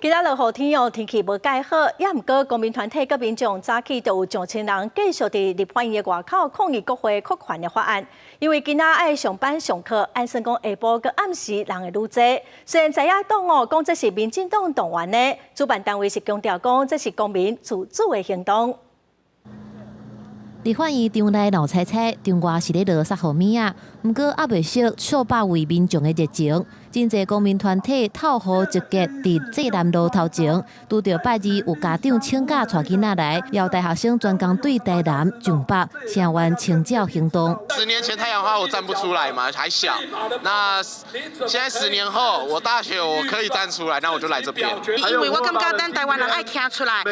今仔落雨天哦，天气无介好，也毋过公民团体甲民众早起就有上千人继续伫立法院的外口抗议国会扩权的法案。因为今仔爱上班上课，按算讲下晡佮暗时人会愈多。虽然在野党哦讲这是民进党动员的，主办单位是强调讲这是公民自主的行动。 立法院场内闹彩彩，场外是咧落撒雨米啊。不过也未少数百位民众的热情，真侪公民团体透雨集结伫济南路头前，拄到拜二有家长请假带囡仔来，邀大学生专工对台南、上北声援清教行动。10年前太阳花我站不出来嘛，还小。那现在10年后，我大学我可以站出来，那我就来这边。因为我感觉咱台湾人爱站出来，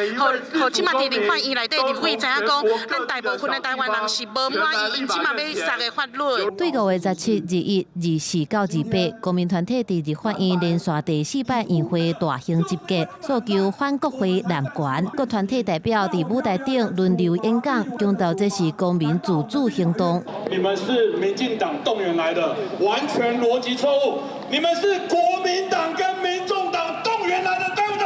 互即马伫立法院内底立委知影讲，咱大部分的台湾人是无满意，因即马要杀的法律。对5月17、21、24到28，公民团体伫立法院连续第4摆宴会大型集结，诉求反国会滥权。各团体代表伫舞台顶轮流演讲，强调这是公民自主行动。你们是民进党动员来的，完全逻辑错误。你们是国民党跟民众党动员来的，对不对？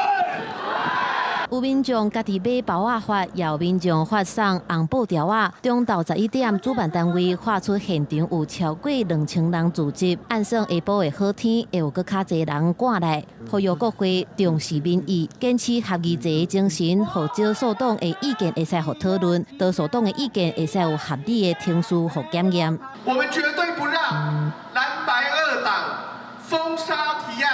有民众家己买包仔发，也有民众发送红布条仔。中昼11点，主办单位发出现场有超过2000人聚集，按算下晡的好天，会有搁较侪人赶来。呼吁国会重视民意，坚持合议制的精神，互少数党的意见会使互讨论，多数党的意见会使有合理的听书互检验。我们绝对不让蓝白2党封杀提案，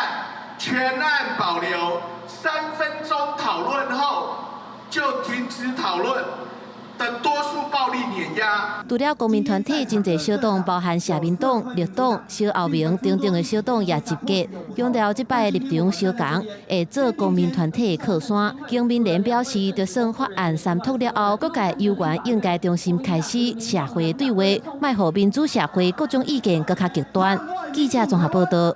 全案保留。 3分钟讨论后就停止讨论的多数暴力碾压。除了公民团体，真侪小党，包含社民党、绿党、小后明等等的小党也集结，强调这摆的立场相同，会做公民团体的靠山。经民联表示，就算法案三读了后，各界议员应该重新开始社会对话，卖互民主社会各种意见更较极端。记者综合报道。